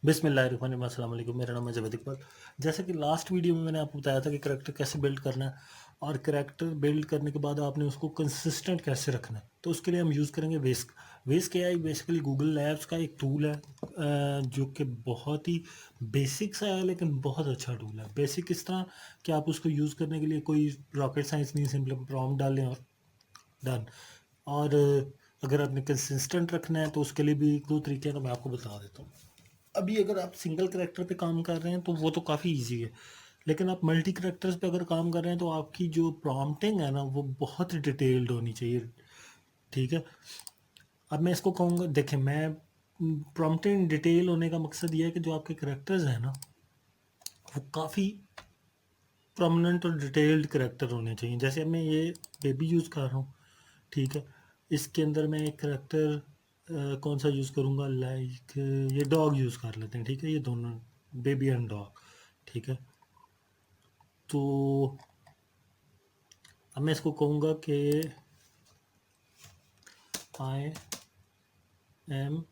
बिस्मिल्लाहिर्रहमानिर्रहीम, अस्सलाम वालेकुम। मेरा नाम है जावेद इकबाल। जैसे कि लास्ट वीडियो में मैंने आपको बताया था कि करैक्टर कैसे बिल्ड करना है और करैक्टर बिल्ड करने के बाद आपने उसको कंसिस्टेंट कैसे रखना है। तो उसके लिए हम यूज़ करेंगे वेस्क। वेस्क एआई बेसिकली गूगल लैब्स का एक टूल है, जो कि बहुत ही बेसिक सा है लेकिन बहुत अच्छा टूल है। बेसिक इस तरह कि आप उसको यूज़ करने के लिए कोई रॉकेट साइंस नहीं, सिंपल प्रॉम्प्ट डालें और डन। और अगर आपने कंसिस्टेंट रखना है तो उसके लिए भी एक दो तरीके हैं, तो मैं आपको बता देता हूँ। अभी अगर आप सिंगल करैक्टर पे काम कर रहे हैं तो वो तो काफ़ी इजी है, लेकिन आप मल्टी करैक्टर्स पे अगर काम कर रहे हैं तो आपकी जो प्रॉम्प्टिंग है ना वो बहुत डिटेल्ड होनी चाहिए। ठीक है, अब मैं इसको कहूँगा, देखें, मैं प्रॉम्प्टिंग डिटेल होने का मकसद ये है कि जो आपके करैक्टर्स हैं ना वो काफ़ी प्रोमिनेंट और डिटेल्ड करैक्टर होने चाहिए। जैसे अब मैं ये बेबी यूज़ कर रहा हूँ, ठीक है, इसके अंदर मैं एक करैक्टर कौन सा यूज़ करूँगा, लाइक ये डॉग यूज़ कर लेते हैं। ठीक है, ये दोनों बेबी एंड डॉग। ठीक है, तो अब मैं इसको कहूँगा कि आई एम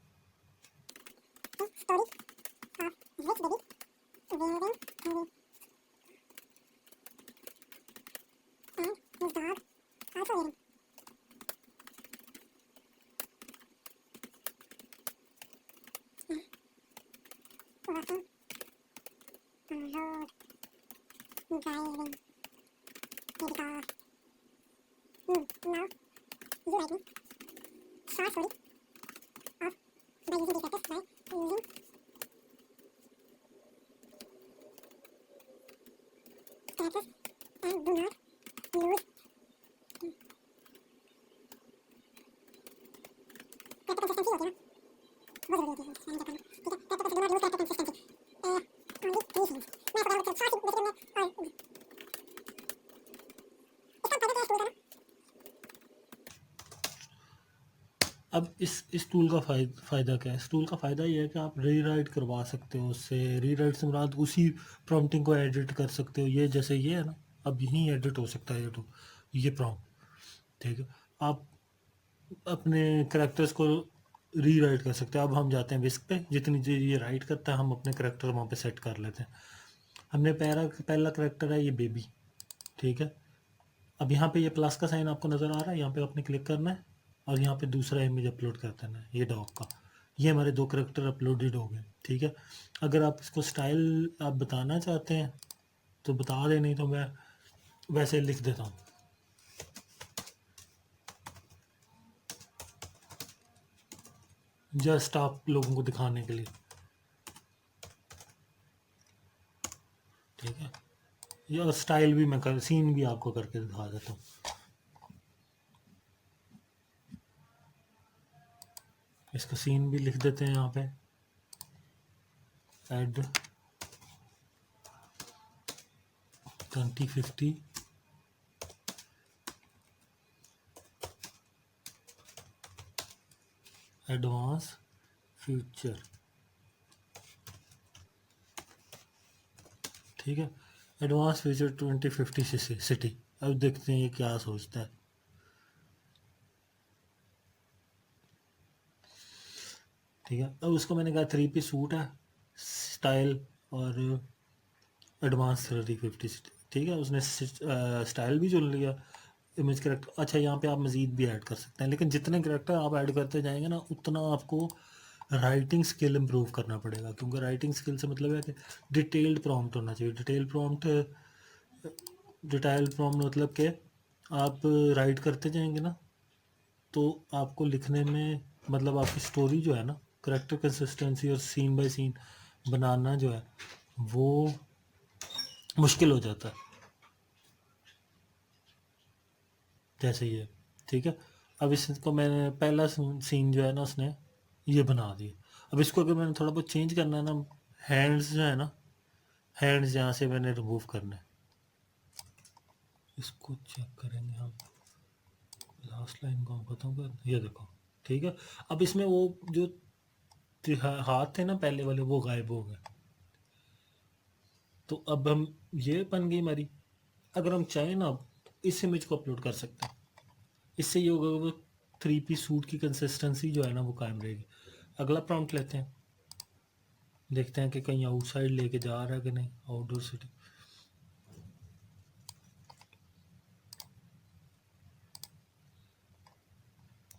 अब इस टूल का फ़ायदा क्या है? इस टूल का फ़ायदा ये है कि आप रीराइट करवा सकते हो उससे। रीराइट से मुराद उसी प्रॉम्प्टिंग को एडिट कर सकते हो। ये जैसे ये है ना, अब यहीं एडिट हो सकता है ये टूल, ये प्रॉम्प्ट। ठीक है, आप अपने करैक्टर्स को रीराइट कर सकते हो। अब हम जाते हैं विस्क पे, जितनी देर ये राइट करता है हम अपने करैक्टर वहाँ पे सेट कर लेते हैं। हमने पहला करैक्टर है ये बेबी। ठीक है, अब यहाँ पे ये प्लस का साइन आपको नज़र आ रहा है, यहाँ पे आपने क्लिक करना है और यहाँ पे दूसरा इमेज अपलोड कर देना है, ये डॉग का। ये हमारे दो करैक्टर अपलोडेड हो गए। ठीक है, अगर आप इसको स्टाइल आप बताना चाहते हैं तो बता दें, नहीं तो मैं वैसे लिख देता हूँ, जस्ट आप लोगों को दिखाने के लिए। ठीक है, ये स्टाइल भी मैं कर, सीन भी आपको करके दिखा देता हूँ। इसका सीन भी लिख देते हैं यहाँ पे, एड 2050 एडवांस फ्यूचर। ठीक है, एडवांस फ्यूचर 2050 सिटी। अब देखते हैं ये क्या सोचता है। ठीक है, अब उसको मैंने कहा 3 पीस सूट है, स्टाइल और एडवांस 3050 सिटी। ठीक है, उसने स्टाइल भी चुन लिया, इमेज करेक्टर। अच्छा, यहाँ पे आप मज़ीद भी ऐड कर सकते हैं, लेकिन जितने करेक्टर आप ऐड करते जाएंगे ना उतना आपको राइटिंग स्किल इम्प्रूव करना पड़ेगा, क्योंकि राइटिंग स्किल से मतलब है कि डिटेल्ड प्रॉम्प्ट होना चाहिए। डिटेल्ड प्रॉम्प्ट मतलब कि आप राइट करते जाएंगे ना तो आपको लिखने में, मतलब आपकी स्टोरी जो है ना, करेक्टर कंसिस्टेंसी और सीन बाय सीन बनाना जो है वो मुश्किल हो जाता है, जैसे ये। ठीक है, अब इसको मैंने पहला सीन जो है ना उसने ये बना दिया। अब इसको अगर मैंने थोड़ा बहुत चेंज करना है ना, हैंड्स जो है ना, हैंड्स यहाँ से मैंने रिमूव करना है। इसको चेक करेंगे हम, लास्ट लाइन को खत्म कर, ये देखो। ठीक है, अब इसमें वो जो हाथ थे ना पहले वाले वो गायब हो गए। तो अब हम, ये बन गई हमारी। अगर हम चाहें ना अब इस इमेज को अपलोड कर सकते हैं, इससे ये होगा वो 3 पीस सूट की कंसिस्टेंसी जो है ना वो कायम रहेगी। अगला प्रॉम्प्ट लेते हैं, देखते हैं कि कहीं आउटसाइड लेके जा रहा है कि नहीं, आउटडोर सिटी।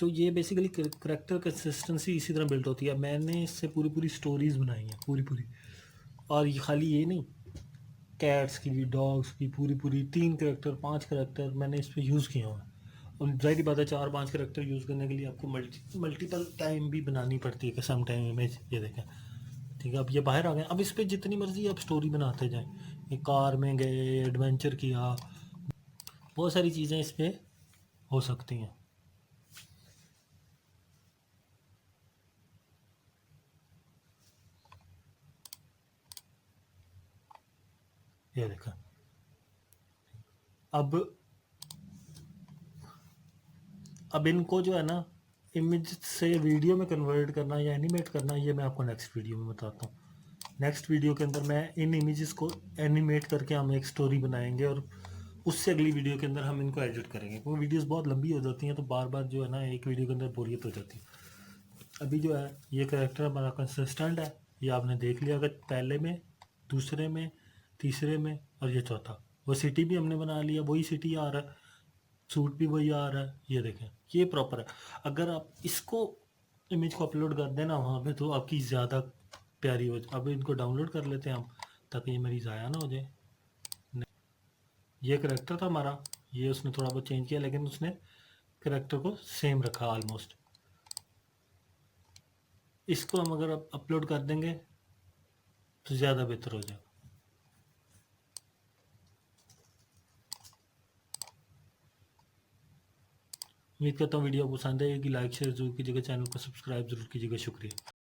तो ये बेसिकली करेक्टर कंसिस्टेंसी इसी तरह बिल्ड होती है। मैंने इससे पूरी पूरी स्टोरीज बनाई हैं, पूरी पूरी। और ये खाली ये नहीं, कैट्स की भी, डॉग्स की, पूरी पूरी 3 करेक्टर 5 करेक्टर मैंने इस पर यूज़ किए हुए हैं। और जाहिर बात है 4-5 करेक्टर यूज़ करने के लिए आपको मल्टीपल टाइम भी बनानी पड़ती है कि सम टाइम इमेज। ये देखें, ठीक है, अब ये बाहर आ गए। अब इस पर जितनी मर्जी आप स्टोरी बनाते जाएं, ये कार में गए, एडवेंचर किया, बहुत सारी चीज़ें इस पर हो सकती हैं। ये देखें, अब इनको जो है ना, इमेज से वीडियो में कन्वर्ट करना या एनिमेट करना, ये मैं आपको नेक्स्ट वीडियो में बताता हूँ। नेक्स्ट वीडियो के अंदर मैं इन इमेजेस को एनिमेट करके हम एक स्टोरी बनाएंगे, और उससे अगली वीडियो के अंदर हम इनको एडिट करेंगे। वो वीडियोस बहुत लंबी हो जाती हैं, तो बार बार जो है ना एक वीडियो के अंदर बोरियत हो जाती है। अभी जो है ये करेक्टर हमारा कंसिस्टेंट है, ये आपने देख लिया। अगर पहले में, दूसरे में, तीसरे में और ये चौथा, वो सिटी भी हमने बना लिया, वही सिटी आ रहा है, सूट भी वही आ रहा है। ये देखें, ये प्रॉपर है। अगर आप इसको इमेज को अपलोड कर देना वहाँ पे, तो आपकी ज़्यादा प्यारी हो। अब इनको डाउनलोड कर लेते हैं हम, ताकि ये मेरी ज़ाया ना हो जाए। ये करेक्टर था हमारा, ये उसने थोड़ा बहुत चेंज किया, लेकिन उसने करेक्टर को सेम रखा ऑलमोस्ट। इसको हम अगर अपलोड कर देंगे तो ज़्यादा बेहतर हो जाएगा। उम्मीद करता हूँ वीडियो पसंद आएगी। लाइक शेयर जरूर कीजिएगा, चैनल को सब्सक्राइब जरूर कीजिएगा। शुक्रिया।